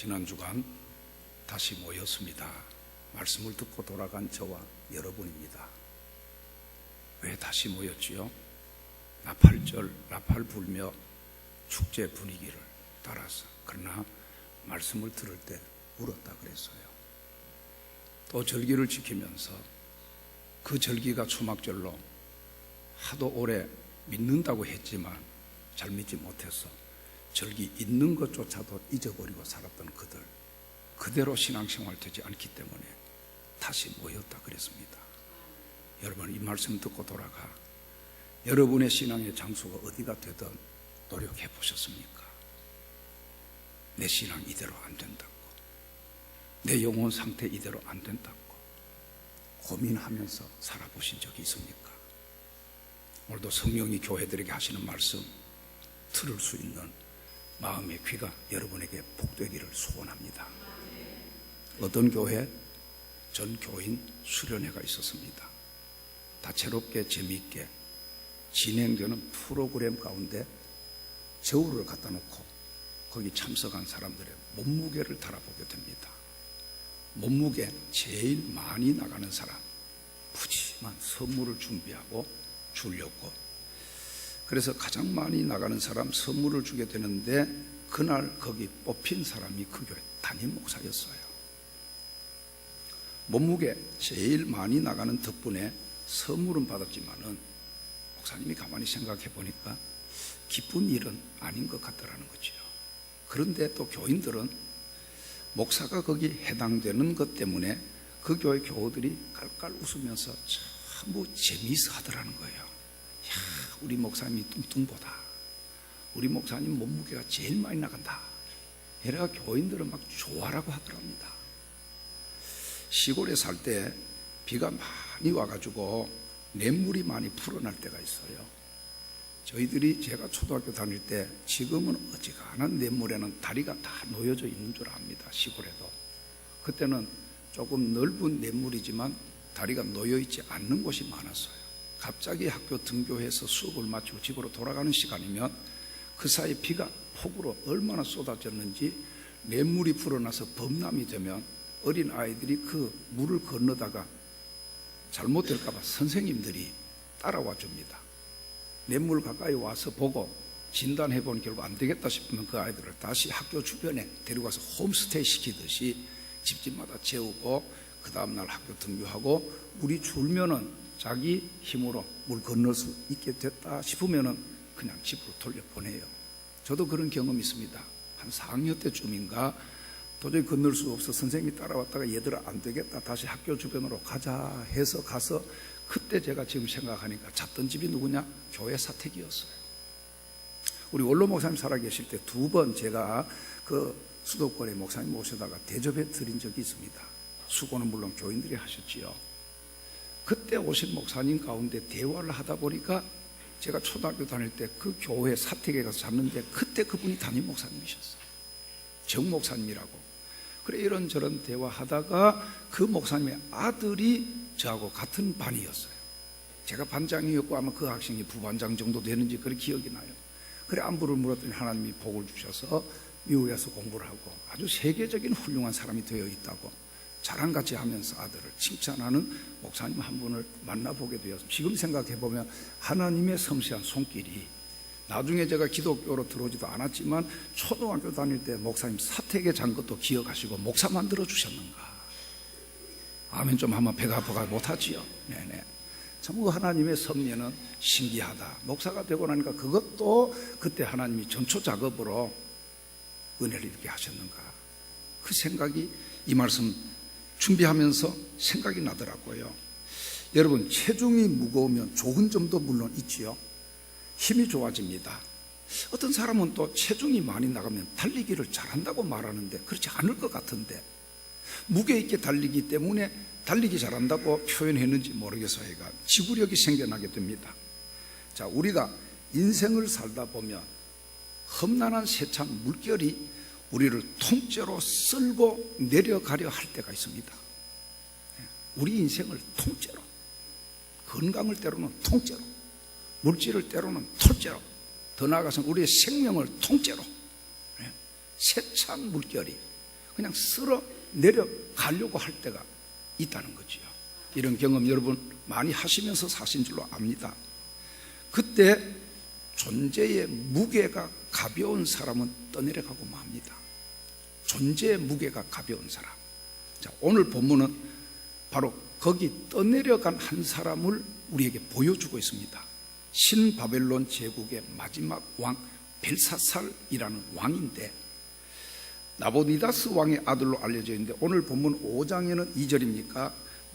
지난 주간 다시 모였습니다. 말씀을 듣고 돌아간 저와 여러분입니다. 왜 다시 모였지요? 나팔절, 나팔 불며 축제 분위기를 따라서. 그러나 말씀을 들을 때 울었다 그랬어요. 또 절기를 지키면서 그 절기가 초막절로 하도 오래 믿는다고 했지만 잘 믿지 못해서 절기 있는 것조차도 잊어버리고 살았던 그들, 그대로 신앙생활 되지 않기 때문에 다시 모였다 그랬습니다. 여러분, 이 말씀 듣고 돌아가 여러분의 신앙의 장소가 어디가 되든 노력해 보셨습니까? 내 신앙 이대로 안 된다고, 내 영혼 상태 이대로 안 된다고 고민하면서 살아보신 적이 있습니까? 오늘도 성령이 교회들에게 하시는 말씀 들을 수 있는 마음의 귀가 여러분에게 복되기를 소원합니다. 어떤 교회? 전 교인 수련회가 있었습니다. 다채롭게 재미있게 진행되는 프로그램 가운데 저울을 갖다 놓고 거기 참석한 사람들의 몸무게를 달아보게 됩니다. 몸무게 제일 많이 나가는 사람 푸짐한 선물을 준비하고 주려고, 그래서 가장 많이 나가는 사람 선물을 주게 되는데 그날 거기 뽑힌 사람이 그 교회 담임 목사였어요. 몸무게 제일 많이 나가는 덕분에 선물은 받았지만은 목사님이 가만히 생각해 보니까 기쁜 일은 아닌 것 같더라는 거죠. 그런데 또 교인들은 목사가 거기 해당되는 것 때문에 그 교회 교우들이 깔깔 웃으면서 전부 재미있어 하더라는 거예요. 야, 우리 목사님이 뚱뚱보다 우리 목사님 몸무게가 제일 많이 나간다. 이래가 교인들은 막 좋아라고 하더랍니다. 시골에 살 때 비가 많이 와가지고 냇물이 많이 불어날 때가 있어요. 저희들이 제가 초등학교 다닐 때 지금은 어지간한 냇물에는 다리가 다 놓여져 있는 줄 압니다. 시골에도. 그때는 조금 넓은 냇물이지만 다리가 놓여있지 않는 곳이 많았어요. 갑자기 학교 등교해서 수업을 마치고 집으로 돌아가는 시간이면 그 사이 비가 폭우로 얼마나 쏟아졌는지 냇물이 불어나서 범람이 되면 어린 아이들이 그 물을 건너다가 잘못될까 봐 선생님들이 따라와 줍니다. 냇물 가까이 와서 보고 진단해 본 결과 안 되겠다 싶으면 그 아이들을 다시 학교 주변에 데려가서 홈스테이 시키듯이 집집마다 재우고 그 다음날 학교 등교하고 물이 줄면은 자기 힘으로 물 건널 수 있게 됐다 싶으면은 그냥 집으로 돌려보내요. 저도 그런 경험이 있습니다. 한 4학년 때쯤인가 도저히 건널 수 없어 선생님이 따라왔다가 얘들아 안 되겠다 다시 학교 주변으로 가자 해서 가서, 그때 제가 지금 생각하니까 잡던 집이 누구냐? 교회 사택이었어요. 우리 원로 목사님 살아계실 때 2번 제가 그 수도권에 목사님 모셔다가 대접해 드린 적이 있습니다. 수고는 물론 교인들이 하셨지요. 그때 오신 목사님 가운데 대화를 하다 보니까 제가 초등학교 다닐 때 그 교회 사택에 가서 잤는데 그때 그분이 담임 목사님이셨어요. 정 목사님이라고. 그래 이런저런 대화하다가 그 목사님의 아들이 저하고 같은 반이었어요. 제가 반장이었고 아마 그 학생이 부반장 정도 되는지 그렇게 기억이 나요. 그래 안부를 물었더니 하나님이 복을 주셔서 미국에서 공부를 하고 아주 세계적인 훌륭한 사람이 되어 있다고 자랑같이 하면서 아들을 칭찬하는 목사님 한 분을 만나보게 되었습니다. 지금 생각해보면 하나님의 섬세한 손길이, 나중에 제가 기독교로 들어오지도 않았지만 초등학교 다닐 때 목사님 사택에 잔 것도 기억하시고 목사 만들어 주셨는가. 아멘 좀 하면 배가 아파가 못하지요. 네네. 참 하나님의 섭리는 신기하다. 목사가 되고 나니까 그것도 그때 하나님이 전초 작업으로 은혜를 이렇게 하셨는가. 그 생각이 이 말씀 준비하면서 생각이 나더라고요. 여러분, 체중이 무거우면 좋은 점도 물론 있지요. 힘이 좋아집니다. 어떤 사람은 또 체중이 많이 나가면 달리기를 잘한다고 말하는데 그렇지 않을 것 같은데, 무게 있게 달리기 때문에 달리기 잘한다고 표현했는지 모르겠어요. 지구력이 생겨나게 됩니다. 자, 우리가 인생을 살다 보면 험난한 세찬 물결이 우리를 통째로 쓸고 내려가려 할 때가 있습니다. 우리 인생을 통째로, 건강을 때로는 통째로, 물질을 때로는 통째로, 더 나아가서는 우리의 생명을 통째로 세찬 물결이 그냥 쓸어 내려가려고 할 때가 있다는 거지요. 이런 경험 여러분 많이 하시면서 사신 줄로 압니다. 그때 존재의 무게가 가벼운 사람은 떠내려가고 맙니다. 존재의 무게가 가벼운 사람. 자, 오늘 본문은 바로 거기 떠내려간 한 사람을 우리에게 보여주고 있습니다. 신바벨론 제국의 마지막 왕 벨사살이라는 왕인데, 나보디다스 왕의 아들로 알려져 있는데, 오늘 본문 5장에는 2절입니까?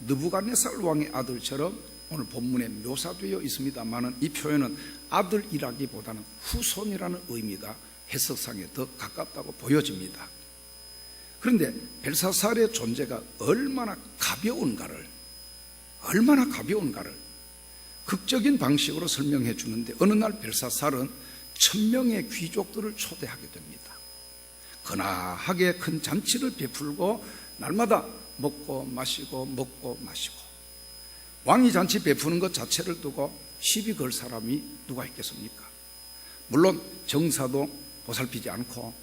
느부갓네살 왕의 아들처럼 오늘 본문에 묘사되어 있습니다만은, 이 표현은 아들이라기보다는 후손이라는 의미가 해석상에 더 가깝다고 보여집니다. 그런데 벨사살의 존재가 얼마나 가벼운가를 극적인 방식으로 설명해 주는데, 어느 날 벨사살은 1000명의 귀족들을 초대하게 됩니다. 거나하게 큰 잔치를 베풀고 날마다 먹고 마시고 왕이 잔치 베푸는 것 자체를 두고 시비 걸 사람이 누가 있겠습니까? 물론 정사도 보살피지 않고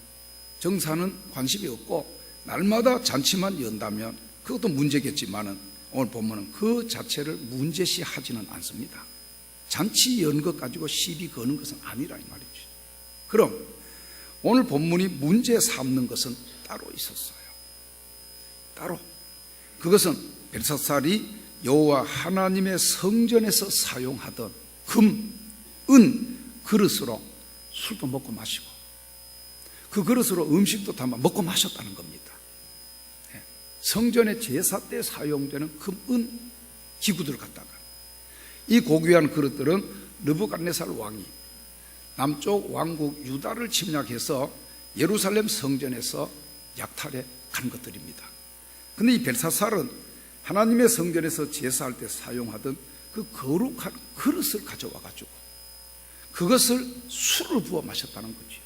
정사는 관심이 없고 날마다 잔치만 연다면 그것도 문제겠지만은, 오늘 보면은 그 자체를 문제시하지는 않습니다. 잔치 연 것 가지고 시비 거는 것은 아니라 이 말이죠. 그럼 오늘 본문이 문제 삼는 것은 따로 있었어요. 따로. 그것은 벨사살이 여호와 하나님의 성전에서 사용하던 금, 은 그릇으로 술도 먹고 마시고 그 그릇으로 음식도 담아 먹고 마셨다는 겁니다. 성전의 제사 때 사용되는 금, 은 기구들을 갖다가, 이 고귀한 그릇들은 느부갓네살 왕이 남쪽 왕국 유다를 침략해서 예루살렘 성전에서 약탈해 간 것들입니다. 그런데 이 벨사살은 하나님의 성전에서 제사할 때 사용하던 그 거룩한 그릇을 가져와 가지고 그것을 술을 부어 마셨다는 거죠.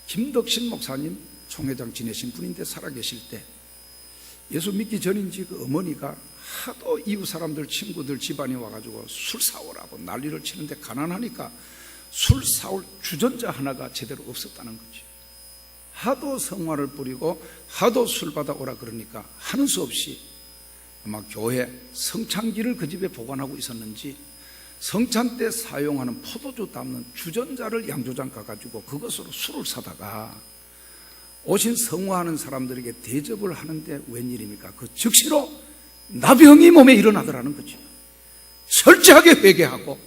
김덕신 목사님 총회장 지내신 분인데, 살아계실 때 예수 믿기 전인지 그 어머니가 하도 이웃 사람들, 친구들 집안이 와가지고 술 사오라고 난리를 치는데, 가난하니까 술 사올 주전자 하나가 제대로 없었다는 거지. 하도 성화를 뿌리고 하도 술 받아오라 그러니까 하는 수 없이 아마 교회 성찬기를 그 집에 보관하고 있었는지 성찬 때 사용하는 포도주 담는 주전자를 양조장 가가지고 그것으로 술을 사다가 오신 성화하는 사람들에게 대접을 하는데 웬일입니까? 그 즉시로 나병이 몸에 일어나더라는 거죠. 철저하게 회개하고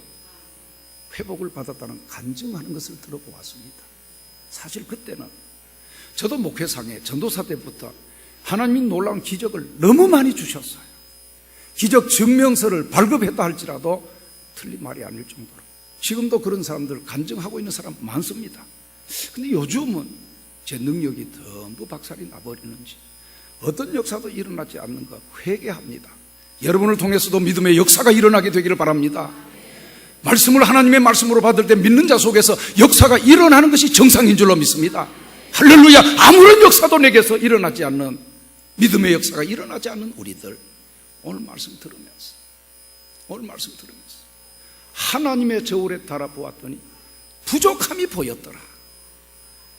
회복을 받았다는 간증하는 것을 들어보았습니다. 사실 그때는 저도 목회상에 전도사 때부터 하나님이 놀라운 기적을 너무 많이 주셨어요. 기적 증명서를 발급했다 할지라도 틀린 말이 아닐 정도로 지금도 그런 사람들 간증하고 있는 사람 많습니다. 근데 요즘은 제 능력이 전부 박살이 나버리는지 어떤 역사도 일어나지 않는 것 회개합니다. 여러분을 통해서도 믿음의 역사가 일어나게 되기를 바랍니다. 말씀을 하나님의 말씀으로 받을 때 믿는 자 속에서 역사가 일어나는 것이 정상인 줄로 믿습니다. 할렐루야. 아무런 역사도 내게서 일어나지 않는, 믿음의 역사가 일어나지 않는 우리들, 오늘 말씀 들으면서 하나님의 저울에 달아보았더니 부족함이 보였더라.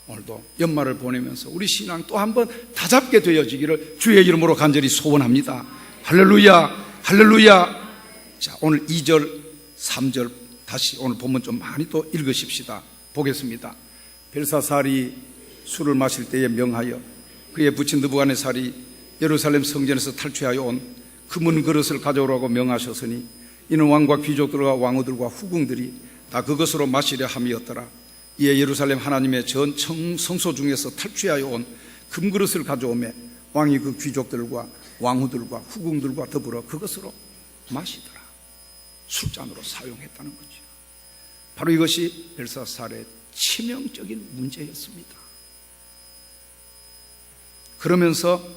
오늘도 연말을 보내면서 우리 신앙 또 한 번 다잡게 되어지기를 주의 이름으로 간절히 소원합니다. 할렐루야, 할렐루야. 자, 오늘 2절 3절 다시 오늘 본문 좀 많이 또 읽으십시다. 보겠습니다. 벨사살이 술을 마실 때에 명하여 그의 부친 느부갓네살이 예루살렘 성전에서 탈취하여 온 금은 그릇을 가져오라고 명하셨으니 이는 왕과 귀족들과 왕후들과 후궁들이 다 그것으로 마시려 함이었더라. 이에 예루살렘 하나님의 전 성소 중에서 탈취하여 온 금그릇을 가져오매 왕이 그 귀족들과 왕후들과 후궁들과 더불어 그것으로 마시더라. 술잔으로 사용했다는 거죠. 바로 이것이 벨사살의 치명적인 문제였습니다. 그러면서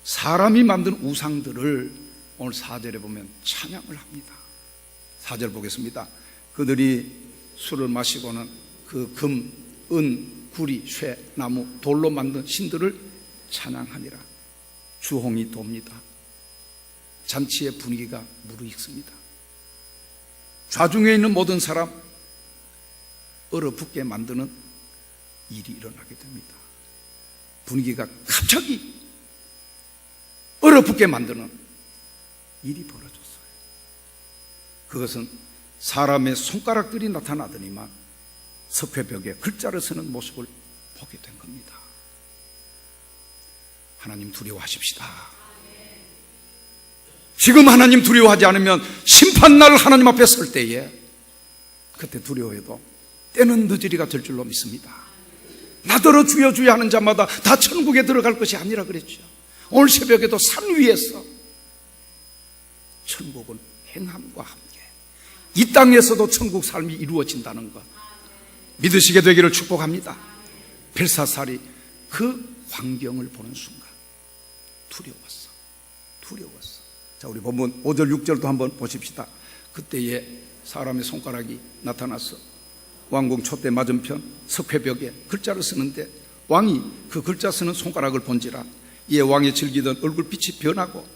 사람이 만든 우상들을 오늘 4절에 보면 찬양을 합니다. 4절 보겠습니다. 그들이 술을 마시고는 그 금, 은, 구리, 쇠, 나무, 돌로 만든 신들을 찬양하니라. 주홍이 돕니다. 잔치의 분위기가 무르익습니다. 좌중에 있는 모든 사람 얼어붙게 만드는 일이 일어나게 됩니다. 분위기가 갑자기 얼어붙게 만드는 일이 벌어졌어요. 그것은 사람의 손가락들이 나타나더니만 석회벽에 글자를 쓰는 모습을 보게 된 겁니다. 하나님 두려워하십시다. 지금 하나님 두려워하지 않으면 심판날 하나님 앞에 설 때에 그때 두려워해도 때는 늦으리가 될 줄로 믿습니다. 나더러 주여 주여 하는 자마다 다 천국에 들어갈 것이 아니라 그랬죠. 오늘 새벽에도 산 위에서 천국은 행함과 함께 이 땅에서도 천국 삶이 이루어진다는 것 믿으시게 되기를 축복합니다. 벨사살이 그 광경을 보는 순간 두려웠어. 자, 우리 본문 5절 6절도 한번 보십시다. 그때에 사람의 손가락이 나타났어. 왕궁 촛대 맞은편 석회벽에 글자를 쓰는데 왕이 그 글자 쓰는 손가락을 본지라 이에 왕이 즐기던 얼굴빛이 변하고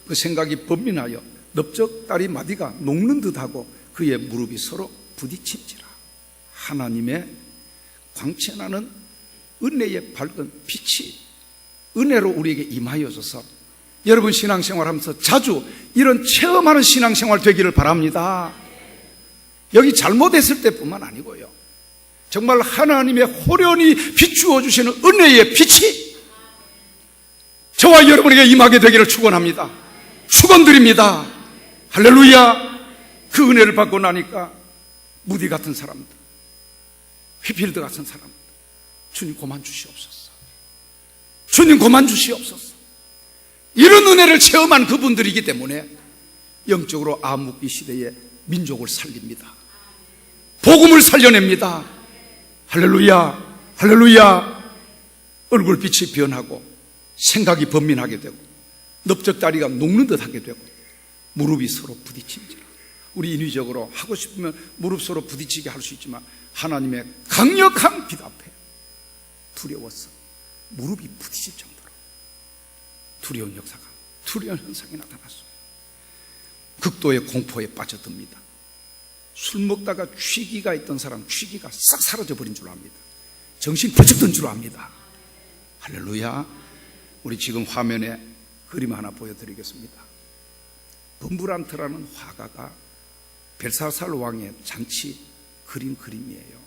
그 생각이 번민하여 넓적다리 마디가 녹는 듯하고 그의 무릎이 서로 부딪힌지라. 하나님의 광채나는 은혜의 밝은 빛이 은혜로 우리에게 임하여져서 여러분 신앙생활하면서 자주 이런 체험하는 신앙생활 되기를 바랍니다. 여기 잘못했을 때뿐만 아니고요, 정말 하나님의 호련히 비추어 주시는 은혜의 빛이 저와 여러분에게 임하게 되기를 축원합니다. 축원드립니다. 할렐루야. 그 은혜를 받고 나니까 무디 같은 사람들, 휘필드 같은 사람들, 주님 고만 주시옵소서. 주님 고만 주시옵소서. 이런 은혜를 체험한 그분들이기 때문에 영적으로 암흑기 시대에 민족을 살립니다. 복음을 살려냅니다. 할렐루야. 할렐루야. 얼굴빛이 변하고 생각이 번민하게 되고 넓적다리가 녹는 듯 하게 되고 무릎이 서로 부딪힌지라. 우리 인위적으로 하고 싶으면 무릎 서로 부딪히게 할 수 있지만 하나님의 강력한 빛 앞에 두려워서 무릎이 부딪힐 정도로 두려운 역사가, 두려운 현상이 나타났어요. 극도의 공포에 빠져듭니다. 술 먹다가 취기가 있던 사람, 취기가 싹 사라져버린 줄 압니다. 정신 번쩍 든 줄 압니다. 할렐루야. 우리 지금 화면에 그림 하나 보여드리겠습니다. 범브란트라는 화가가 벨사살 왕의 잔치 그린 그림이에요.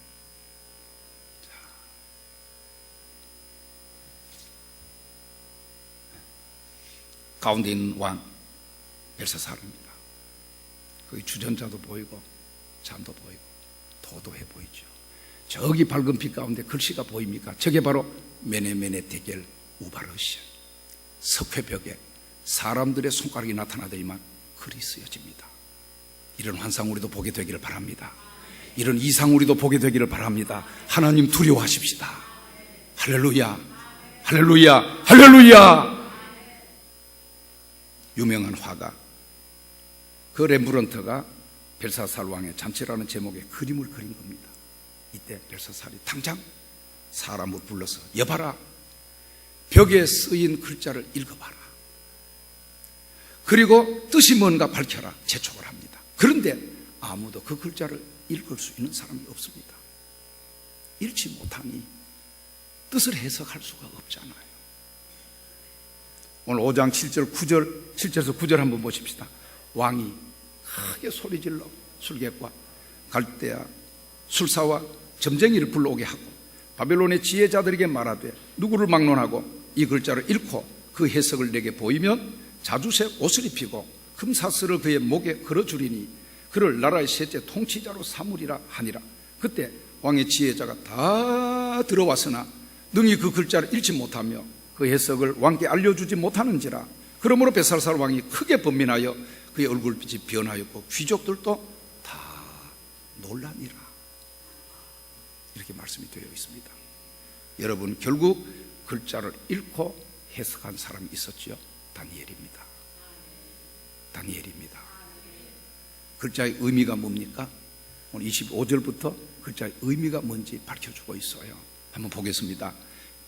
가운데 있는 왕 벨사살입니다. 거기 주전자도 보이고 잔도 보이고 도도해 보이죠. 저기 밝은 빛 가운데 글씨가 보입니까? 저게 바로 메네메네 데겔 우바르시아. 석회벽에 사람들의 손가락이 나타나더니만 글이 쓰여집니다. 이런 환상 우리도 보게 되기를 바랍니다. 이런 이상 우리도 보게 되기를 바랍니다. 하나님 두려워하십시다. 할렐루야. 할렐루야. 할렐루야. 유명한 화가 그 렘브란트가 벨사살 왕의 잔치라는 제목의 그림을 그린 겁니다. 이때 벨사살이 당장 사람을 불러서 여봐라, 벽에 쓰인 글자를 읽어봐라, 그리고 뜻이 뭔가 밝혀라 재촉을 합니다. 그런데 아무도 그 글자를 읽을 수 있는 사람이 없습니다. 읽지 못하니 뜻을 해석할 수가 없잖아요. 오늘 5장 7절 9절 7절에서 9절 한번 보십시다. 왕이 크게 소리질러 술객과 갈대아 술사와 점쟁이를 불러오게 하고 바벨론의 지혜자들에게 말하되 누구를 막론하고 이 글자를 읽고 그 해석을 내게 보이면 자주색 옷을 입히고 금사슬을 그의 목에 걸어주리니 그를 나라의 셋째 통치자로 삼으리라 하니라. 그때 왕의 지혜자가 다 들어왔으나 능히 그 글자를 읽지 못하며 그 해석을 왕께 알려주지 못하는지라. 그러므로 벨사살 왕이 크게 번민하여 그의 얼굴빛이 변하였고 귀족들도 다 놀라니라. 이렇게 말씀이 되어 있습니다. 여러분, 결국 글자를 읽고 해석한 사람이 있었죠. 다니엘입니다. 다니엘입니다. 글자의 의미가 뭡니까? 오늘 25절부터 글자의 의미가 뭔지 밝혀주고 있어요. 한번 보겠습니다.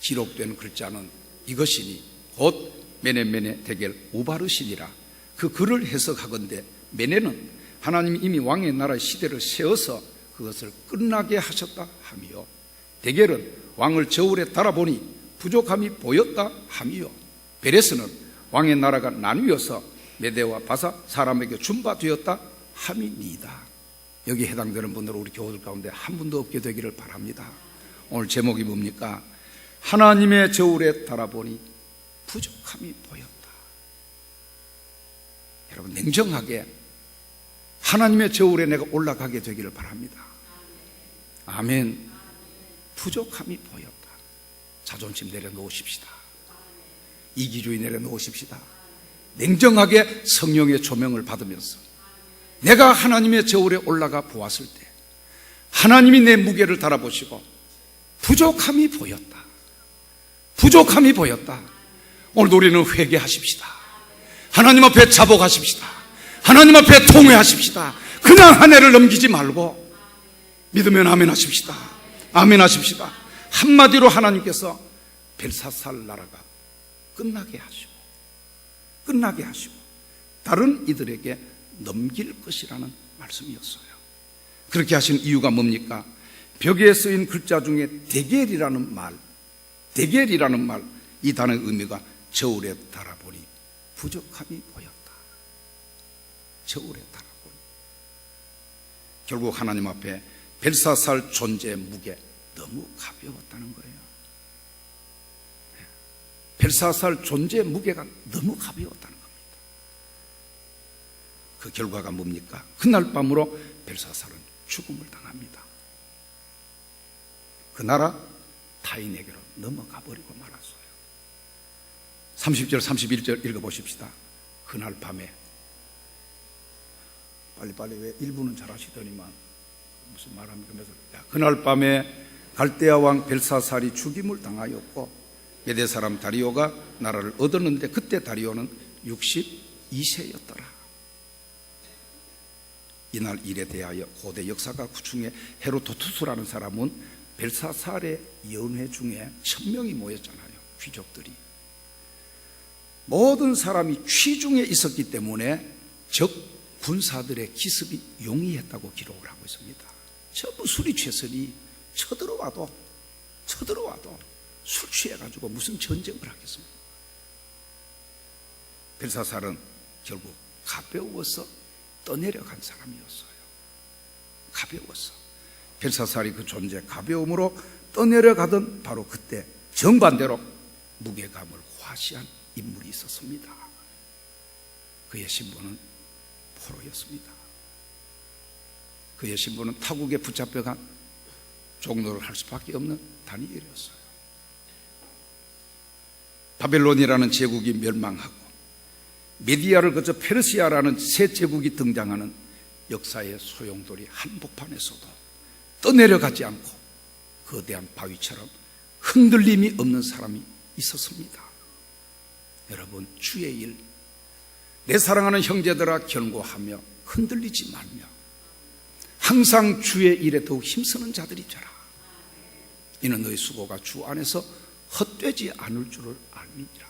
기록된 글자는 이것이니 곧 메네메네 데겔 우바르시니라. 그 글을 해석하건대 메네는 하나님이 이미 왕의 나라의 시대를 세워서 그것을 끝나게 하셨다 하며, 데겔은 왕을 저울에 달아보니 부족함이 보였다 함이요. 베레스는 왕의 나라가 나뉘어서 메대와 바사 사람에게 준바되었다 함이니이다. 여기 해당되는 분들은 우리 교우들 가운데 한 분도 없게 되기를 바랍니다. 오늘 제목이 뭡니까? 하나님의 저울에 달아보니 부족함이 보였다. 여러분, 냉정하게 하나님의 저울에 내가 올라가게 되기를 바랍니다. 아멘. 부족함이 보였다. 자존심 내려놓으십시다. 이기주의 내려놓으십시다. 냉정하게 성령의 조명을 받으면서 내가 하나님의 저울에 올라가 보았을 때 하나님이 내 무게를 달아보시고 부족함이 보였다. 부족함이 보였다. 오늘 우리는 회개하십시다. 하나님 앞에 자복하십시다. 하나님 앞에 통회하십시다. 그냥 한 해를 넘기지 말고 믿으면 아멘 하십시다. 아멘 하십시다. 한마디로 하나님께서 벨사살 나라가 끝나게 하시고 다른 이들에게 넘길 것이라는 말씀이었어요. 그렇게 하신 이유가 뭡니까? 벽에 쓰인 글자 중에 데겔이라는 말, 이 단어의 의미가 저울에 달아보니 부족함이 보였다. 저울에 달아보니. 결국 하나님 앞에 벨사살 존재의 무게 너무 가벼웠다는 거예요. 벨사살 존재의 무게가 너무 가벼웠다는 겁니다. 그 결과가 뭡니까? 그날 밤으로 벨사살은 죽음을 당합니다. 그 나라 타인에게로 넘어가 버리고 말았어요. 30절 31절 읽어보십시다. 그날 밤에 빨리빨리 왜 일부는 잘하시더니만 무슨 말합니까? 그날 밤에 갈대아 왕 벨사살이 죽임을 당하였고 메대 사람 다리오가 나라를 얻었는데 그때 다리오는 62세였더라. 이날 일에 대하여 고대 역사가 중에 헤로도투스라는 사람은 벨사살의 연회 중에 1000명이 모였잖아요. 귀족들이. 모든 사람이 취중에 있었기 때문에 적 군사들의 기습이 용이했다고 기록을 하고 있습니다. 전부 술이 취했으니 쳐들어와도 술 취해가지고 무슨 전쟁을 하겠습니까? 벨사살은 결국 가벼워서 떠내려간 사람이었어요. 가벼워서. 벨사살이 그 존재 가벼움으로 떠내려가던 바로 그때 정반대로 무게감을 과시한 인물이 있었습니다. 그의 신분은 포로였습니다. 그의 신분은 타국에 붙잡혀간 종노를 할 수밖에 없는 다니엘이었어요. 바벨론이라는 제국이 멸망하고 메디아를 거쳐 페르시아라는 새 제국이 등장하는 역사의 소용돌이 한복판에서도 떠내려가지 않고 거대한 바위처럼 흔들림이 없는 사람이 있었습니다. 여러분, 주의 일, 내 사랑하는 형제들아 견고하며 흔들리지 말며 항상 주의 일에 더욱 힘쓰는 자들이 되라. 이는 너희 수고가 주 안에서 헛되지 않을 줄을 알미니라.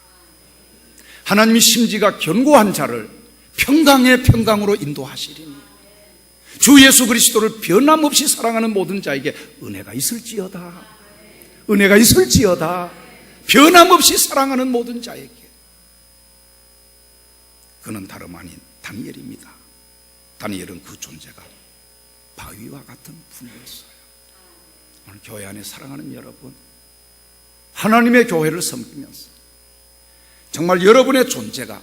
하나님이 심지가 견고한 자를 평강의 평강으로 인도하시리니 주 예수 그리스도를 변함없이 사랑하는 모든 자에게 은혜가 있을지어다. 은혜가 있을지어다. 변함없이 사랑하는 모든 자에게. 그는 다름 아닌 다니엘입니다. 다니엘은 그 존재가 바위와 같은 분이었어요. 오늘 교회 안에 사랑하는 여러분, 하나님의 교회를 섬기면서 정말 여러분의 존재가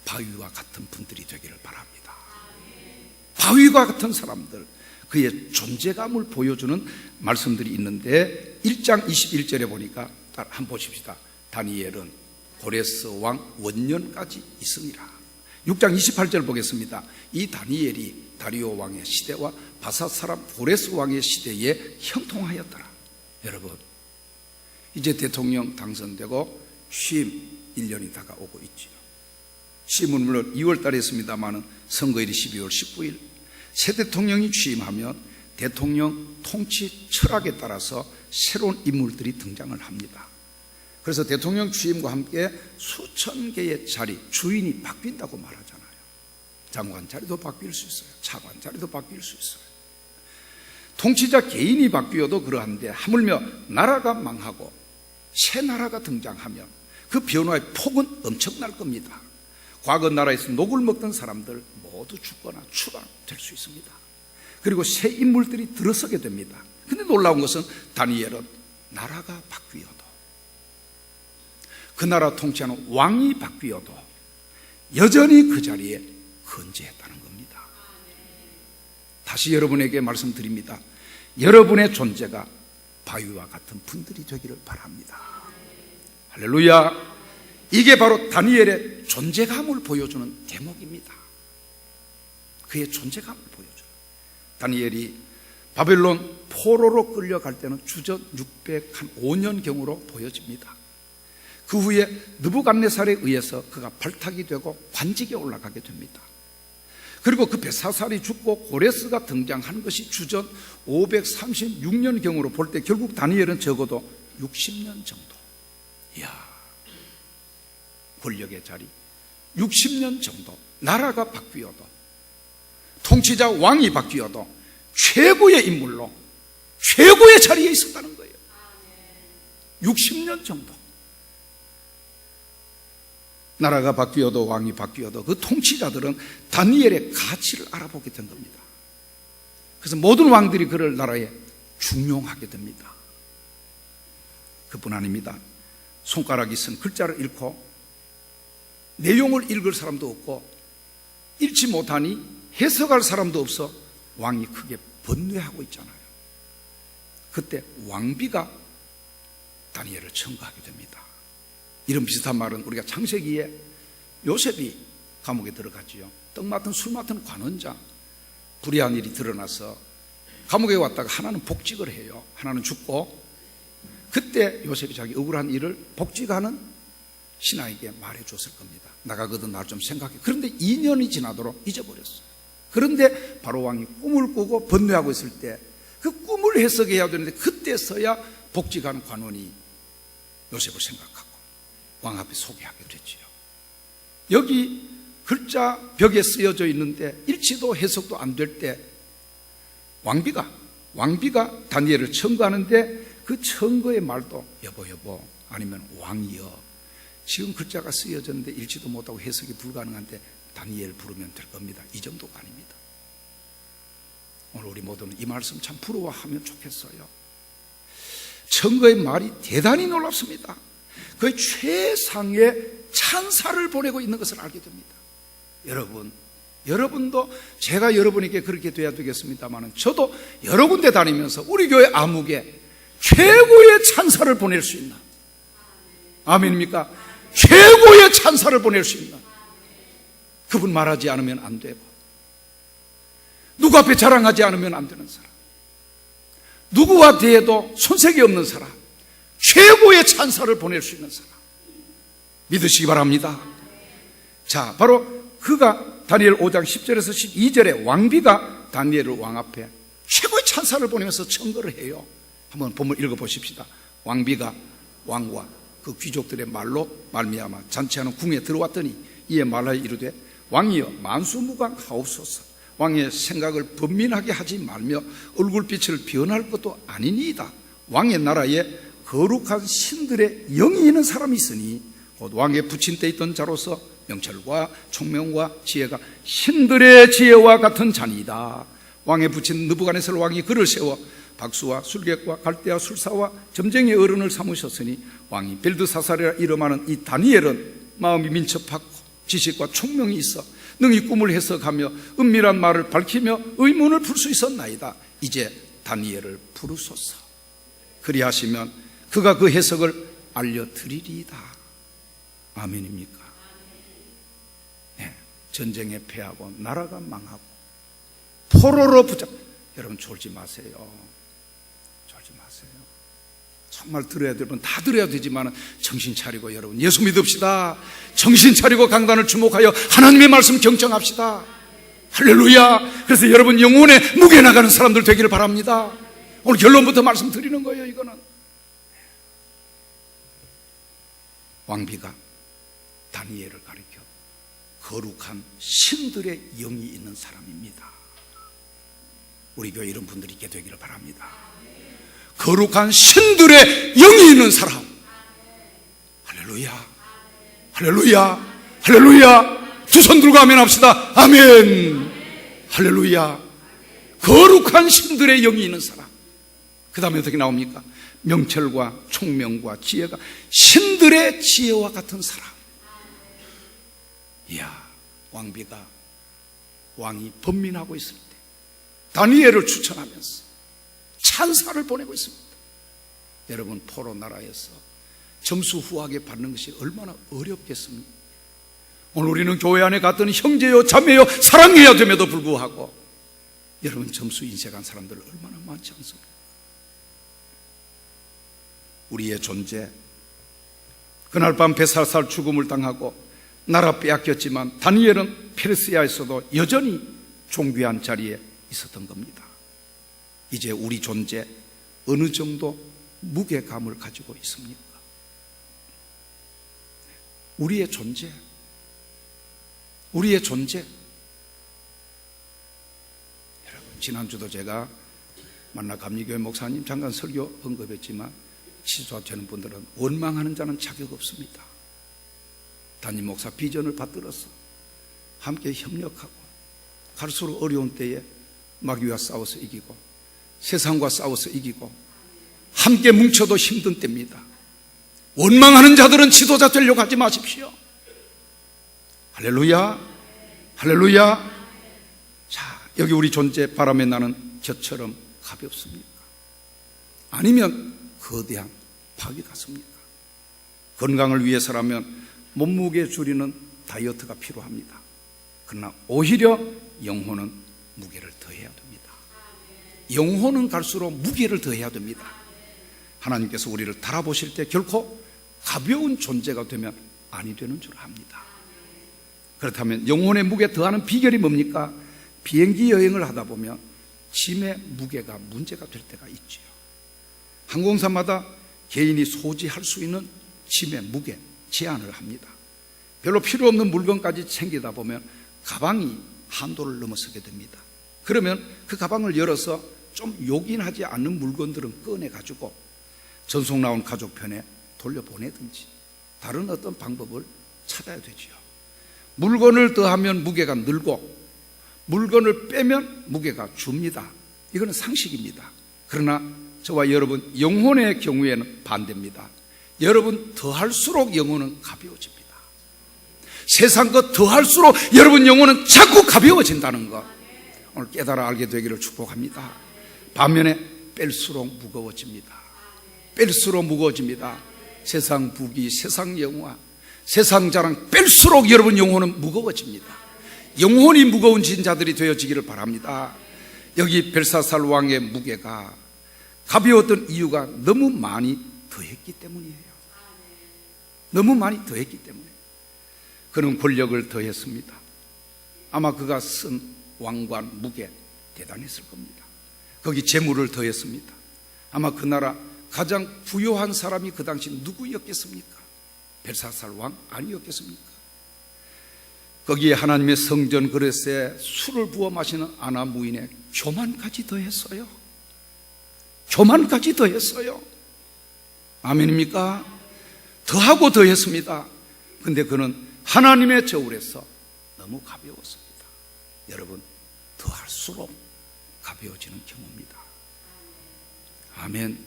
바위와 같은 분들이 되기를 바랍니다. 바위와 같은 사람들, 그의 존재감을 보여주는 말씀들이 있는데 1장 21절에 보니까 한번 보십시다. 다니엘은 고레스 왕 원년까지 있으니라. 6장 28절 보겠습니다. 이 다니엘이 다리오 왕의 시대와 바사 사람 고레스 왕의 시대에 형통하였더라. 여러분, 이제 대통령 당선되고 취임 1년이 다가오고 있지요. 취임은 물론 2월 달에 했습니다만 선거일이 12월 19일. 새 대통령이 취임하면 대통령 통치 철학에 따라서 새로운 인물들이 등장을 합니다. 그래서 대통령 취임과 함께 수천 개의 자리, 주인이 바뀐다고 말하잖아요. 장관 자리도 바뀔 수 있어요. 차관 자리도 바뀔 수 있어요. 통치자 개인이 바뀌어도 그러한데 하물며 나라가 망하고 새 나라가 등장하면 그 변화의 폭은 엄청날 겁니다. 과거 나라에서 녹을 먹던 사람들 모두 죽거나 추방될 수 있습니다. 그리고 새 인물들이 들어서게 됩니다. 근데 놀라운 것은 다니엘은 나라가 바뀌어도, 그 나라 통치하는 왕이 바뀌어도 여전히 그 자리에 건재했다는 겁니다. 다시 여러분에게 말씀드립니다. 여러분의 존재가 바위와 같은 분들이 되기를 바랍니다. 할렐루야. 이게 바로 다니엘의 존재감을 보여주는 대목입니다. 그의 존재감을 보여줘요. 다니엘이 바벨론 포로로 끌려갈 때는 주전 605년경으로 보여집니다. 그 후에 느부갓네살에 의해서 그가 발탁이 되고 관직에 올라가게 됩니다. 그리고 그 벳사살이 죽고 고레스가 등장한 것이 주전 536년경으로 볼 때 결국 다니엘은 적어도 60년 정도, 이야, 권력의 자리 60년 정도, 나라가 바뀌어도, 통치자 왕이 바뀌어도 최고의 인물로 최고의 자리에 있었다는 거예요. 60년 정도. 나라가 바뀌어도 왕이 바뀌어도 그 통치자들은 다니엘의 가치를 알아보게 된 겁니다. 그래서 모든 왕들이 그를 나라에 중용하게 됩니다. 그뿐 아닙니다. 손가락이 쓴 글자를 읽고 내용을 읽을 사람도 없고 읽지 못하니 해석할 사람도 없어 왕이 크게 번뇌하고 있잖아요. 그때 왕비가 다니엘을 청구하게 됩니다. 이런 비슷한 말은 우리가 창세기에 요셉이 감옥에 들어갔지요. 떡 맡은 술 맡은 관원장, 불의한 일이 드러나서 감옥에 왔다가 하나는 복직을 해요. 하나는 죽고, 그때 요셉이 자기 억울한 일을 복직하는 신하에게 말해줬을 겁니다. 나가거든 날 좀 생각해. 그런데 2년이 지나도록 잊어버렸어요. 그런데 바로 왕이 꿈을 꾸고 번뇌하고 있을 때 그 꿈을 해석해야 되는데 그때서야 복직하는 관원이 요셉을 생각하고 왕 앞에 소개하게 됐지요. 여기 글자 벽에 쓰여져 있는데 읽지도 해석도 안 될 때 왕비가 다니엘을 청구하는데 그 청구의 말도 여보 아니면 왕이여, 지금 글자가 쓰여졌는데 읽지도 못하고 해석이 불가능한데 다니엘 부르면 될 겁니다. 이 정도가 아닙니다. 오늘 우리 모두는 이 말씀 참 부러워하면 좋겠어요. 청구의 말이 대단히 놀랍습니다. 거의 최상의 찬사를 보내고 있는 것을 알게 됩니다. 여러분도 제가 여러분에게 그렇게 돼야 되겠습니다만, 저도 여러 군데 다니면서 우리 교회 암흑에 최고의 찬사를 보낼 수 있는, 아멘입니까? 최고의 찬사를 보낼 수 있는 그분 말하지 않으면 안 되고, 누구 앞에 자랑하지 않으면 안 되는 사람, 누구와 대해도 손색이 없는 사람, 최고의 찬사를 보낼 수 있는 사람 믿으시기 바랍니다. 자, 바로 그가 다니엘 5장 10절에서 12절에 왕비가 다니엘을 왕 앞에 최고의 찬사를 보내면서 청거를 해요. 한번 본문 읽어보십시다. 왕비가 왕과 그 귀족들의 말로 말미암아 잔치하는 궁에 들어왔더니 이에 말하여 이르되 왕이여 만수무강하옵소서. 왕의 생각을 번민하게 하지 말며 얼굴빛을 변할 것도 아니니이다. 왕의 나라에 거룩한 신들의 영이 있는 사람이 있으니 곧 왕의 부친 때 있던 자로서 명철과 총명과 지혜가 신들의 지혜와 같은 자니이다. 왕의 부친 느부갓네살 왕이 그를 세워 박수와 술객과 갈대와 술사와 점쟁이 어른을 삼으셨으니 왕이 벨드사살이라 이름하는 이 다니엘은 마음이 민첩하고 지식과 총명이 있어 능히 꿈을 해석하며 은밀한 말을 밝히며 의문을 풀 수 있었나이다. 이제 다니엘을 부르소서. 그리하시면 그가 그 해석을 알려드리리이다. 아멘입니까? 네, 전쟁에 패하고 나라가 망하고 포로로 여러분 졸지 마세요. 졸지 마세요. 정말 들어야 될 분 다 들어야 되지만 정신 차리고 여러분 예수 믿읍시다. 정신 차리고 강단을 주목하여 하나님의 말씀 경청합시다. 할렐루야. 그래서 여러분 영혼에 무게 나가는 사람들 되기를 바랍니다. 오늘 결론부터 말씀드리는 거예요. 이거는 왕비가 다니엘을 가리켜 거룩한 신들의 영이 있는 사람입니다. 우리 교회 이런 분들이 있게 되기를 바랍니다. 거룩한 신들의 영이 있는 사람, 할렐루야, 할렐루야, 할렐루야. 두 손 들고 아멘 합시다. 아멘. 할렐루야. 거룩한 신들의 영이 있는 사람. 그 다음에 어떻게 나옵니까? 명철과 총명과 지혜가 신들의 지혜와 같은 사람. 이야, 왕이 번민하고 있을 때 다니엘을 추천하면서 찬사를 보내고 있습니다. 여러분, 포로 나라에서 점수 후하게 받는 것이 얼마나 어렵겠습니까? 오늘 우리는 교회 안에 갔더니 형제요 자매요 사랑해야 됨에도 불구하고 여러분, 점수 인색한 사람들 얼마나 많지 않습니까? 우리의 존재, 그날 밤 벨사살 죽음을 당하고 나라 빼앗겼지만 다니엘은 페르시아에서도 여전히 존귀한 자리에 있었던 겁니다. 이제 우리 존재 어느 정도 무게감을 가지고 있습니까? 우리의 존재, 여러분, 지난주도 제가 만나 감리교회 목사님 잠깐 설교 언급했지만 취소되는 분들은 원망하는 자는 자격 없습니다. 담임 목사 비전을 받들어서 함께 협력하고 갈수록 어려운 때에 마귀와 싸워서 이기고 세상과 싸워서 이기고 함께 뭉쳐도 힘든 때입니다. 원망하는 자들은 지도자 되려고 하지 마십시오. 할렐루야, 할렐루야. 자, 여기 우리 존재 바람에 나는 젖처럼 가볍습니까? 아니면 거대한 박이 같습니까? 건강을 위해서라면 몸무게 줄이는 다이어트가 필요합니다. 그러나 오히려 영혼은 무게를 더해야 됩니다. 영혼은 갈수록 무게를 더해야 됩니다. 하나님께서 우리를 달아보실 때 결코 가벼운 존재가 되면 아니 되는 줄 압니다. 그렇다면 영혼의 무게 더하는 비결이 뭡니까? 비행기 여행을 하다 보면 짐의 무게가 문제가 될 때가 있지요. 항공사마다 개인이 소지할 수 있는 짐의 무게 제한을 합니다. 별로 필요 없는 물건까지 챙기다 보면 가방이 한도를 넘어서게 됩니다. 그러면 그 가방을 열어서 좀 요긴하지 않는 물건들은 꺼내가지고 전송 나온 가족편에 돌려보내든지 다른 어떤 방법을 찾아야 되지요. 물건을 더하면 무게가 늘고 물건을 빼면 무게가 줍니다. 이거는 상식입니다. 그러나 저와 여러분 영혼의 경우에는 반대입니다. 여러분 더할수록 영혼은 가벼워집니다. 세상 것 더할수록 여러분 영혼은 자꾸 가벼워진다는 것 오늘 깨달아 알게 되기를 축복합니다. 반면에 뺄수록 무거워집니다. 뺄수록 무거워집니다. 세상 부귀, 세상 영화, 세상 자랑 뺄수록 여러분 영혼은 무거워집니다. 영혼이 무거운 자들이 되어지기를 바랍니다. 여기 벨사살 왕의 무게가 가벼웠던 이유가 너무 많이 더했기 때문이에요. 너무 많이 더했기 때문에. 그는 권력을 더했습니다. 아마 그가 쓴 왕관 무게 대단했을 겁니다. 거기 재물을 더했습니다. 아마 그 나라 가장 부유한 사람이 그 당시 누구였겠습니까? 벨사살 왕 아니었겠습니까? 거기에 하나님의 성전 그릇에 술을 부어 마시는 아나 무인의 교만까지 더했어요. 교만까지 더했어요. 아멘입니까? 더하고 더했습니다. 근데 그는 하나님의 저울에서 너무 가벼웠습니다. 여러분, 더할수록 가벼워지는 경우입니다. 아멘.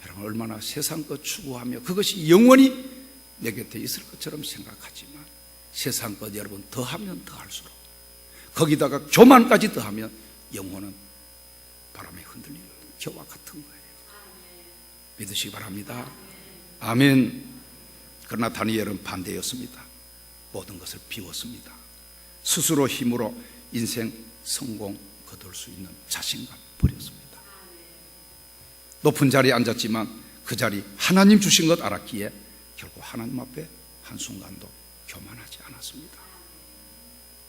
여러분, 얼마나 세상 것 추구하며 그것이 영원히 내 곁에 있을 것처럼 생각하지만 세상 것 여러분 더하면 더할수록 거기다가 교만까지 더하면 영혼은 바람에 흔들리는 겨와 같은 거예요. 믿으시기 바랍니다. 아멘. 그러나 다니엘은 반대였습니다. 모든 것을 비웠습니다. 스스로 힘으로 인생 성공 거둘 수 있는 자신감 버렸습니다. 높은 자리에 앉았지만 그 자리 하나님 주신 것 알았기에 결국 하나님 앞에 한순간도 교만하지 않았습니다.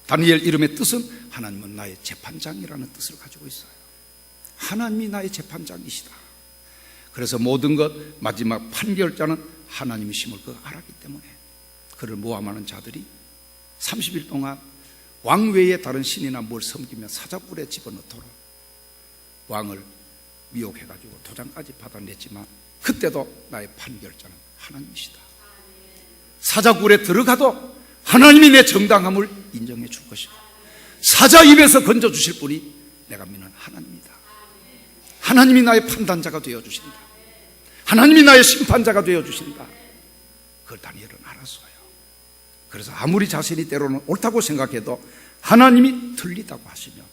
다니엘 이름의 뜻은 하나님은 나의 재판장이라는 뜻을 가지고 있어요. 하나님이 나의 재판장이시다. 그래서 모든 것 마지막 판결자는 하나님이심을 그 알았기 때문에 그를 모함하는 자들이 30일 동안 왕 외에 다른 신이나 뭘 섬기며 사자굴에 집어넣도록 왕을 미혹해가지고 도장까지 받아냈지만 그때도 나의 판결자는 하나님이시다. 사자굴에 들어가도 하나님이 내 정당함을 인정해 줄 것이고, 사자 입에서 건져주실 분이 내가 믿는 하나님이다. 하나님이 나의 판단자가 되어주신다. 하나님이 나의 심판자가 되어주신다. 그걸 다니엘은 알았어요. 그래서 아무리 자신이 때로는 옳다고 생각해도 하나님이 틀리다고 하시면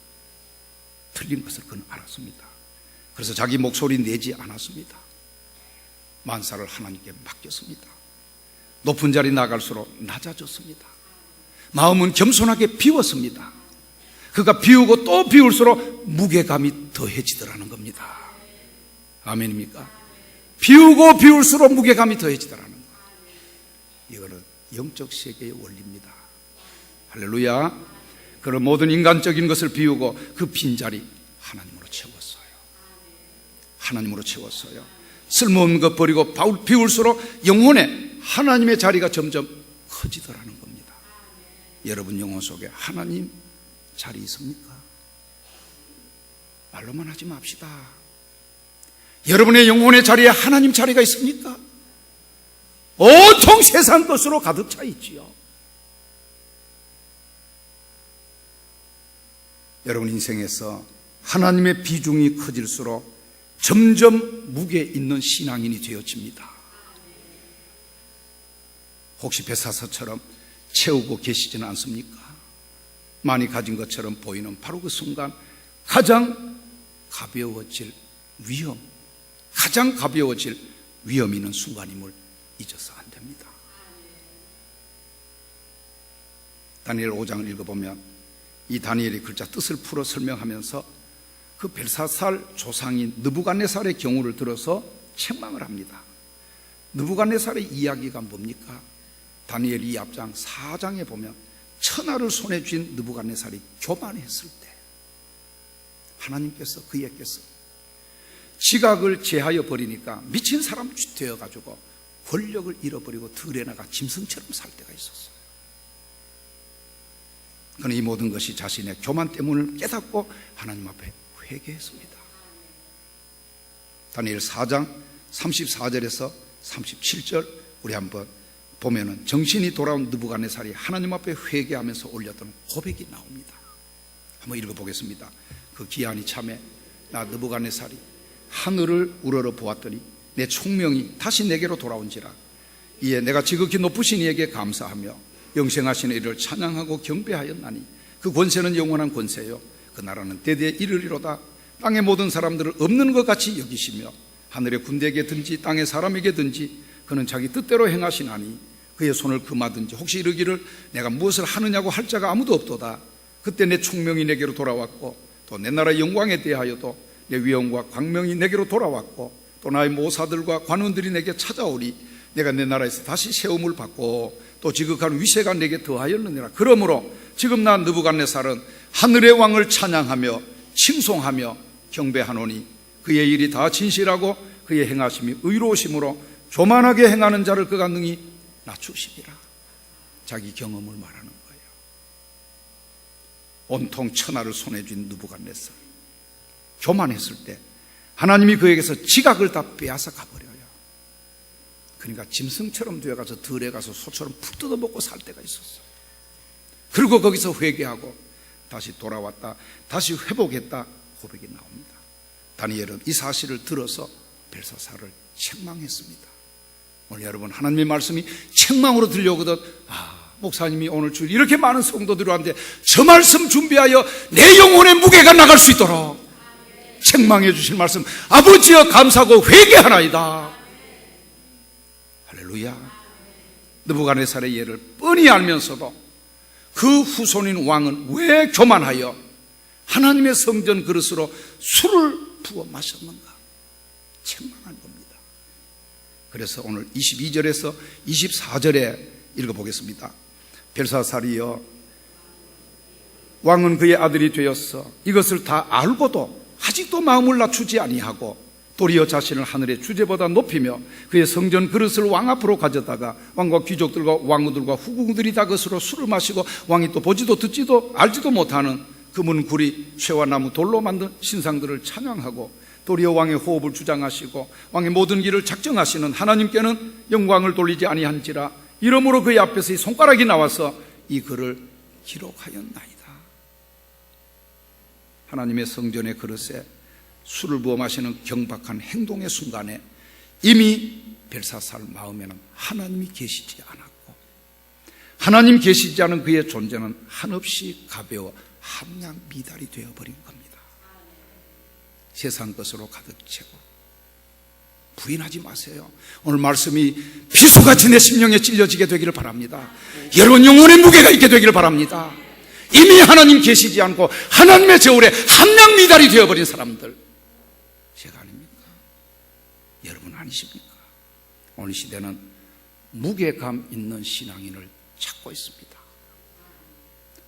틀린 것을 그는 알았습니다. 그래서 자기 목소리 내지 않았습니다. 만사를 하나님께 맡겼습니다. 높은 자리 나갈수록 낮아졌습니다. 마음은 겸손하게 비웠습니다. 그가 비우고 또 비울수록 무게감이 더해지더라는 겁니다. 아멘입니까? 비우고 비울수록 무게감이 더해지더라는 거. 이거는 영적 세계의 원리입니다. 할렐루야. 그런 모든 인간적인 것을 비우고 그 빈자리 하나님으로 채웠어요. 하나님으로 채웠어요. 쓸모없는 것 버리고 비울수록 영혼에 하나님의 자리가 점점 커지더라는 겁니다. 여러분 영혼 속에 하나님 자리 있습니까? 말로만 하지 맙시다. 여러분의 영혼의 자리에 하나님 자리가 있습니까? 온통 세상 것으로 가득 차 있지요. 여러분 인생에서 하나님의 비중이 커질수록 점점 무게 있는 신앙인이 되어집니다. 혹시 배사서처럼 채우고 계시지는 않습니까? 많이 가진 것처럼 보이는 바로 그 순간 가장 가벼워질 위험, 가장 가벼워질 위험이 있는 순간임을 잊어서 안 됩니다. 다니엘 5장을 읽어보면 이 다니엘이 글자 뜻을 풀어 설명하면서 그 벨사살 조상인 느부갓네살의 경우를 들어서 책망을 합니다. 느부갓네살의 이야기가 뭡니까? 다니엘 2장 4장에 보면 천하를 손에 쥔 느부갓네살이 교만했을 때 하나님께서 그에게서 지각을 제하여 버리니까 미친 사람 되어가지고 권력을 잃어버리고 들에 나가 짐승처럼 살 때가 있었어요. 그는 이 모든 것이 자신의 교만 때문을 깨닫고 하나님 앞에 회개했습니다. 다니엘 4장 34절에서 37절 우리 한번 보면은 정신이 돌아온 느부갓네살이 하나님 앞에 회개하면서 올렸던 고백이 나옵니다. 한번 읽어보겠습니다. 그 기한이 참에 나 느부갓네살이 하늘을 우러러 보았더니 내 총명이 다시 내게로 돌아온지라. 이에 내가 지극히 높으신 이에게 감사하며 영생하시는 이를 찬양하고 경배하였나니 그 권세는 영원한 권세요 그 나라는 대대에 이르리로다. 땅의 모든 사람들을 없는 것 같이 여기시며 하늘의 군대에게든지 땅의 사람에게든지 그는 자기 뜻대로 행하시나니 그의 손을 금하든지 혹시 이르기를 내가 무엇을 하느냐고 할 자가 아무도 없도다. 그때 내 총명이 내게로 돌아왔고 또 내 나라의 영광에 대하여도 내 위엄과 광명이 내게로 돌아왔고 또 나의 모사들과 관원들이 내게 찾아오리. 내가 내 나라에서 다시 세움을 받고 또 지극한 위세가 내게 더하였느니라. 그러므로 지금 나 느부갓네살은 하늘의 왕을 찬양하며 칭송하며 경배하노니 그의 일이 다 진실하고 그의 행하심이 의로우심으로 교만하게 행하는 자를 그가 능히 낮추시리라. 자기 경험을 말하는 거예요. 온통 천하를 손에 쥔 느부갓네살 교만했을 때 하나님이 그에게서 지각을 다 빼앗아 가버려요. 그러니까 짐승처럼 되어가서 들에 가서 소처럼 푹 뜯어먹고 살 때가 있었어요. 그리고 거기서 회개하고 다시 돌아왔다, 다시 회복했다 고백이 나옵니다. 다니엘은 이 사실을 들어서 벨사살을 책망했습니다. 오늘 여러분 하나님의 말씀이 책망으로 들려오거든 목사님이 오늘 주일 이렇게 많은 성도들이 왔는데 저 말씀 준비하여 내 영혼의 무게가 나갈 수 있도록 책망해 주실 말씀 아버지여 감사하고 회개하나이다. 할렐루야. 느부갓네살의 예를 뻔히 알면서도 그 후손인 왕은 왜 교만하여 하나님의 성전 그릇으로 술을 부어 마셨는가 책망한 겁니다. 그래서 오늘 22절에서 24절에 읽어보겠습니다. 벨사살이여 왕은 그의 아들이 되었어 이것을 다 알고도 아직도 마음을 낮추지 아니하고 도리어 자신을 하늘의 주제보다 높이며 그의 성전 그릇을 왕 앞으로 가져다가 왕과 귀족들과 왕후들과 후궁들이 다 그것으로 술을 마시고 왕이 또 보지도 듣지도 알지도 못하는 금은 구리 쇠와 나무 돌로 만든 신상들을 찬양하고 도리어 왕의 호흡을 주장하시고 왕의 모든 길을 작정하시는 하나님께는 영광을 돌리지 아니한지라. 이러므로 그의 앞에서 이 손가락이 나와서 이 글을 기록하였나이다. 하나님의 성전의 그릇에 술을 부어 마시는 경박한 행동의 순간에 이미 벨사살 마음에는 하나님이 계시지 않았고, 하나님 계시지 않은 그의 존재는 한없이 가벼워 함량 미달이 되어버린 겁니다. 세상 것으로 가득 채고. 부인하지 마세요. 오늘 말씀이 피수같이 내 심령에 찔려지게 되기를 바랍니다. 여러분 영혼의 무게가 있게 되기를 바랍니다. 이미 하나님 계시지 않고 하나님의 저울에 함량 미달이 되어버린 사람들, 제가 아닙니까? 여러분 아니십니까? 오늘 시대는 무게감 있는 신앙인을 찾고 있습니다.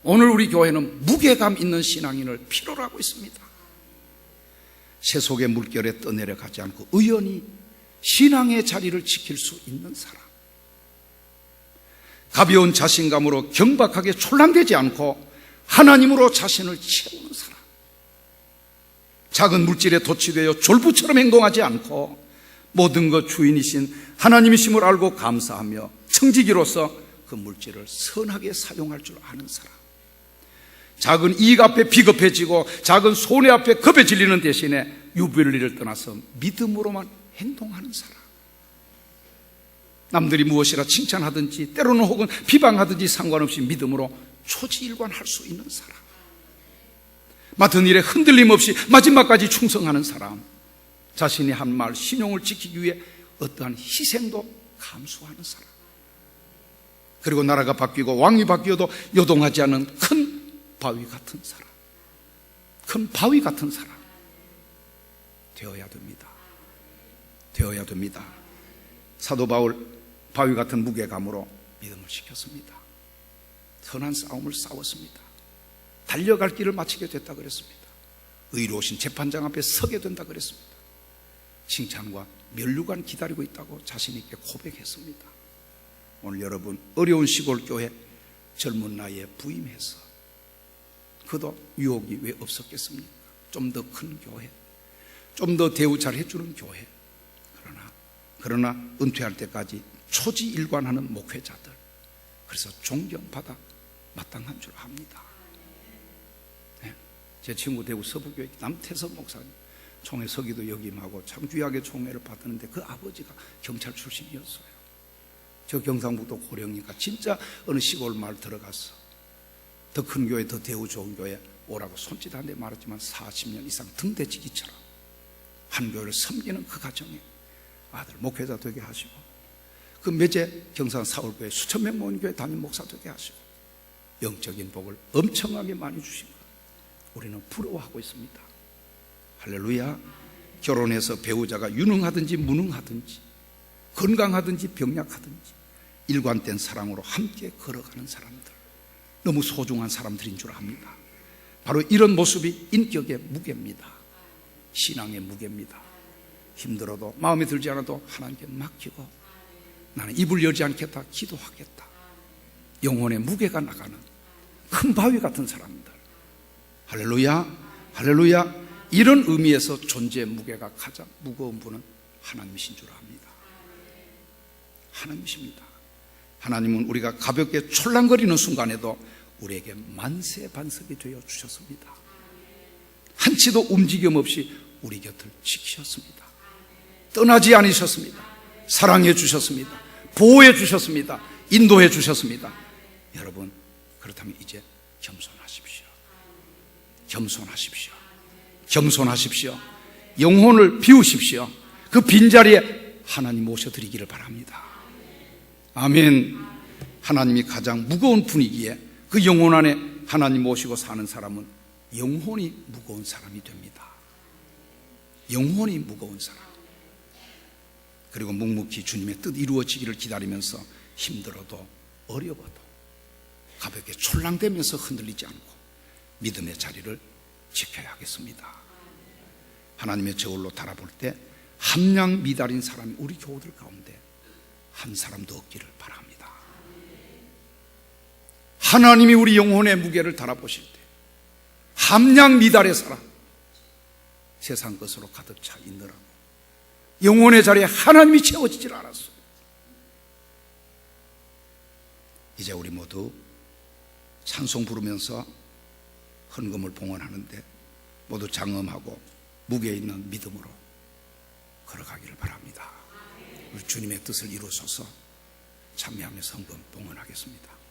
오늘 우리 교회는 무게감 있는 신앙인을 필요로 하고 있습니다. 세속의 물결에 떠내려가지 않고 의연히 신앙의 자리를 지킬 수 있는 사람, 가벼운 자신감으로 경박하게 촐랑대지 않고 하나님으로 자신을 채우는 사람, 작은 물질에 도취되어 졸부처럼 행동하지 않고 모든 것 주인이신 하나님이심을 알고 감사하며 청지기로서 그 물질을 선하게 사용할 줄 아는 사람, 작은 이익 앞에 비겁해지고 작은 손해 앞에 겁에 질리는 대신에 유별리를 떠나서 믿음으로만 행동하는 사람, 남들이 무엇이라 칭찬하든지 때로는 혹은 비방하든지 상관없이 믿음으로 초지일관할 수 있는 사람, 맡은 일에 흔들림 없이 마지막까지 충성하는 사람, 자신이 한 말 신용을 지키기 위해 어떠한 희생도 감수하는 사람, 그리고 나라가 바뀌고 왕이 바뀌어도 요동하지 않는 큰 바위 같은 사람, 큰 바위 같은 사람 되어야 됩니다. 되어야 됩니다. 사도 바울 바위 같은 무게감으로 믿음을 지켰습니다. 선한 싸움을 싸웠습니다. 달려갈 길을 마치게 됐다 그랬습니다. 의로우신 재판장 앞에 서게 된다 그랬습니다. 칭찬과 면류관 기다리고 있다고 자신 있게 고백했습니다. 오늘 여러분 어려운 시골 교회 젊은 나이에 부임해서 그도 유혹이 왜 없었겠습니까? 좀 더 큰 교회, 좀 더 대우 잘 해주는 교회, 그러나 은퇴할 때까지 초지일관하는 목회자들, 그래서 존경받아 마땅한 줄 압니다. 네. 제 친구 대구 서부교회 남태섭 목사님 총회 서기도 역임하고 참 귀하게 총회를 받았는데 그 아버지가 경찰 출신이었어요. 저 경상북도 고령이니까 진짜 어느 시골 마을 들어가서 더 큰 교회, 더 대우 좋은 교회 오라고 손짓 한 대 말했지만 40년 이상 등대지기처럼 한 교회를 섬기는 그 가정에 아들 목회자 되게 하시고, 그 매제 경산 사울교회 수천 명 모인 교회 담임 목사 되게 하시고, 영적인 복을 엄청나게 많이 주신 것 우리는 부러워하고 있습니다. 할렐루야. 결혼해서 배우자가 유능하든지 무능하든지 건강하든지 병약하든지 일관된 사랑으로 함께 걸어가는 사람들, 너무 소중한 사람들인 줄 압니다. 바로 이런 모습이 인격의 무게입니다. 신앙의 무게입니다. 힘들어도 마음에 들지 않아도 하나님께 맡기고 나는 입을 열지 않겠다, 기도하겠다. 영혼의 무게가 나가는 큰 바위 같은 사람들. 할렐루야, 할렐루야. 이런 의미에서 존재의 무게가 가장 무거운 분은 하나님이신 줄 압니다. 하나님이십니다. 하나님은 우리가 가볍게 촐랑거리는 순간에도 우리에게 만세반석이 되어 주셨습니다. 한치도 움직임 없이 우리 곁을 지키셨습니다. 떠나지 않으셨습니다. 사랑해 주셨습니다. 보호해 주셨습니다. 인도해 주셨습니다. 여러분, 그렇다면 이제 겸손하십시오. 겸손하십시오. 겸손하십시오. 영혼을 비우십시오. 그 빈자리에 하나님 모셔드리기를 바랍니다. 아멘. 하나님이 가장 무거운 분위기에 그 영혼 안에 하나님 모시고 사는 사람은 영혼이 무거운 사람이 됩니다. 영혼이 무거운 사람. 그리고 묵묵히 주님의 뜻 이루어지기를 기다리면서 힘들어도 어려워도 가볍게 촐랑대면서 흔들리지 않고 믿음의 자리를 지켜야 하겠습니다. 하나님의 저울로 달아볼 때 함량 미달인 사람이 우리 교우들 가운데 한 사람도 없기를 바랍니다. 하나님이 우리 영혼의 무게를 달아보실 때 함량 미달의 사람, 세상 것으로 가득 차 있느라고 영혼의 자리에 하나님이 채워지질 않았어요. 이제 우리 모두 찬송 부르면서 헌금을 봉헌하는데 모두 장엄하고 무게 있는 믿음으로 걸어가기를 바랍니다. 우리 주님의 뜻을 이루소서. 참여하면서 헌금 봉헌하겠습니다.